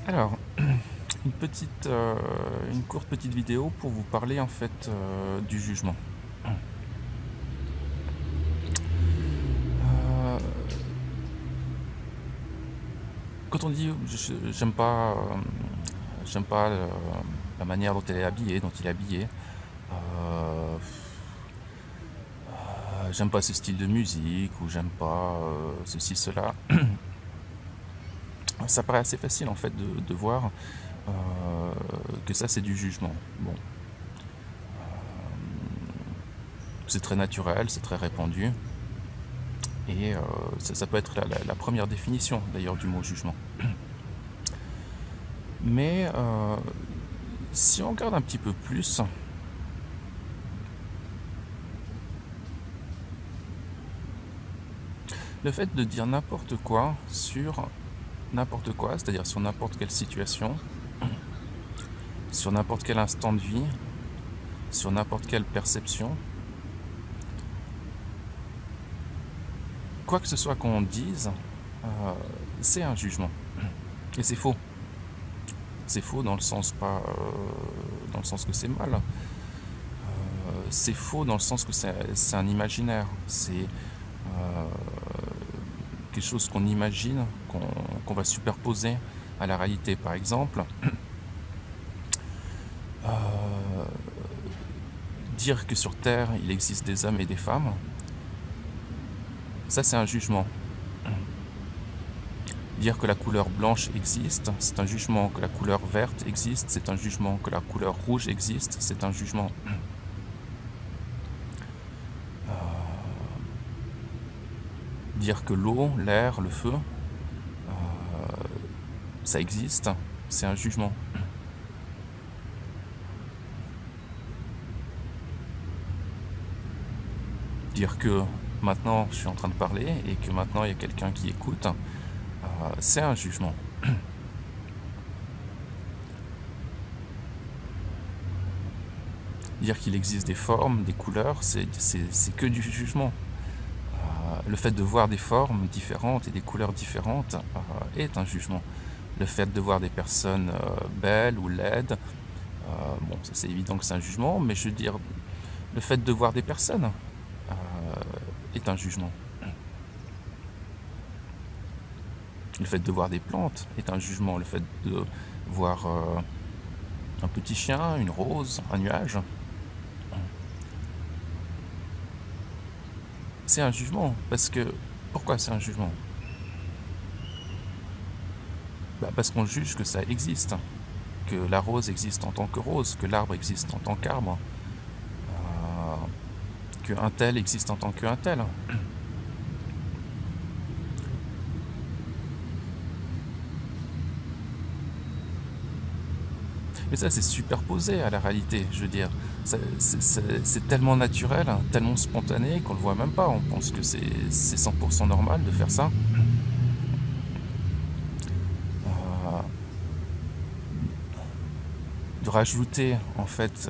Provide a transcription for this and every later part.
Alors, une courte petite vidéo pour vous parler en fait du jugement. Euh, Quand on dit j'aime pas la manière dont elle est habillée, dont il est habillé, euh, j'aime pas ce style de musique ou j'aime pas ceci, cela, ça paraît assez facile en fait de voir euh, que ça c'est du jugement. Bon, c'est très naturel, c'est très répandu. Et ça peut être la première définition d'ailleurs du mot jugement. Mais si on regarde un petit peu plus, le fait de dire n'importe quoi sur n'importe quoi, c'est-à-dire sur n'importe quelle situation, sur n'importe quel instant de vie, sur n'importe quelle perception, quoi que ce soit qu'on dise, c'est un jugement. Et c'est faux. C'est faux dans le sens dans le sens que c'est mal. C'est faux dans le sens que c'est un imaginaire. C'est quelque chose qu'on imagine, qu'on va superposer à la réalité. Par exemple, dire que sur Terre, il existe des hommes et des femmes, ça c'est un jugement. Dire que la couleur blanche existe, c'est un jugement. Que la couleur verte existe, c'est un jugement. Que la couleur rouge existe, c'est un jugement. Dire que l'eau, l'air, le feu, ça existe, c'est un jugement. Dire que maintenant je suis en train de parler et que maintenant il y a quelqu'un qui écoute, c'est un jugement. Dire qu'il existe des formes, des couleurs, c'est que du jugement. Le fait de voir des formes différentes et des couleurs différentes est un jugement. Le fait de voir des personnes belles ou laides, bon, ça c'est évident que c'est un jugement, mais je veux dire, le fait de voir des personnes est un jugement. Le fait de voir des plantes est un jugement. Le fait de voir un petit chien, une rose, un nuage, c'est un jugement. Parce que, pourquoi c'est un jugement? Parce qu'on juge que ça existe, que la rose existe en tant que rose, que l'arbre existe en tant qu'arbre, qu'un tel existe en tant qu'un tel. Mais ça, c'est superposé à la réalité, je veux dire. C'est tellement naturel, tellement spontané qu'on le voit même pas. On pense que c'est 100% normal de faire ça. De rajouter, en fait,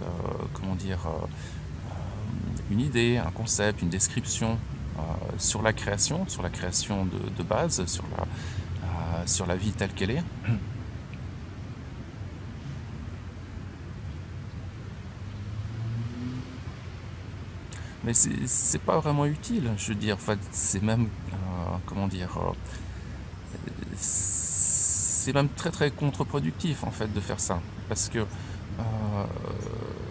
comment dire, une idée, un concept, une description sur la création de base, sur la vie telle qu'elle est. Mais c'est pas vraiment utile, je veux dire. Enfin, c'est même, comment dire, c'est même très très contre-productif en fait de faire ça, parce que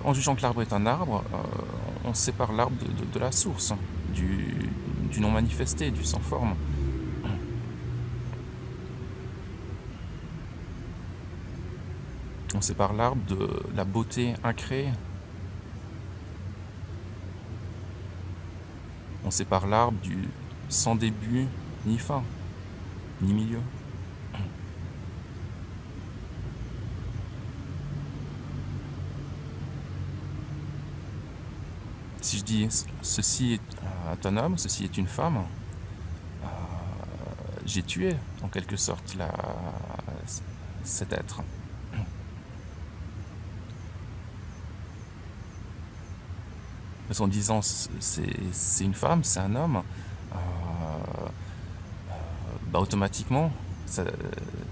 en jugeant que l'arbre est un arbre, on sépare l'arbre de la source, du non manifesté, du sans forme. On sépare l'arbre de la beauté incréée. On sépare l'arbre du sans début ni fin, ni milieu. Si je dis ceci est un homme, ceci est une femme, j'ai tué en quelque sorte cet être. Parce qu'en disant c'est une femme, c'est un homme, automatiquement Ça-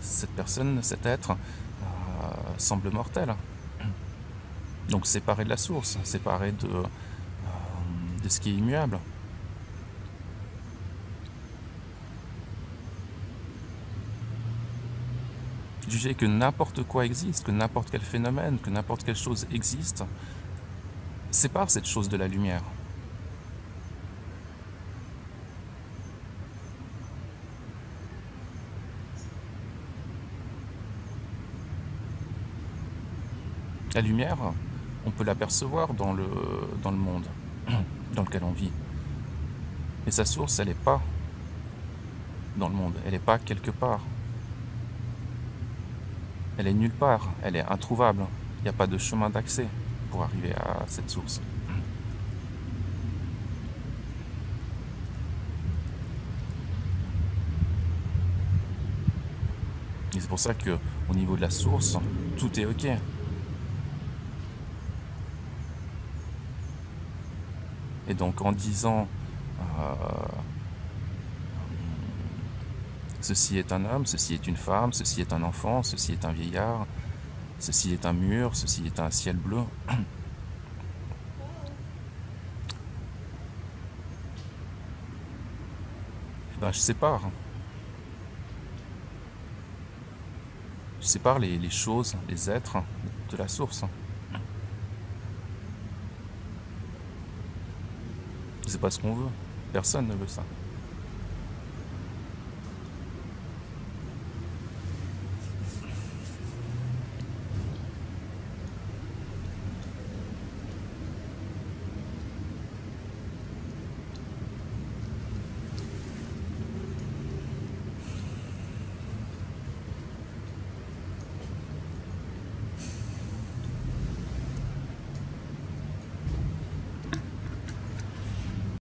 cette personne, cet être, semble mortel. Donc séparé de la source, séparé de ce qui est immuable. Juger que n'importe quoi existe, que n'importe quel phénomène, que n'importe quelle chose existe, sépare cette chose de la lumière. La lumière, on peut l'apercevoir dans le monde dans lequel on vit. Mais sa source, elle n'est pas dans le monde, elle n'est pas quelque part. Elle est nulle part, elle est introuvable. Il n'y a pas de chemin d'accès pour arriver à cette source. Et c'est pour ça que, au niveau de la source, tout est ok. Et donc en disant ceci est un homme, ceci est une femme, ceci est un enfant, ceci est un vieillard, ceci est un mur, ceci est un ciel bleu, eh ben, je sépare. Je sépare les choses, les êtres de la source. C'est pas ce qu'on veut. Personne ne veut ça.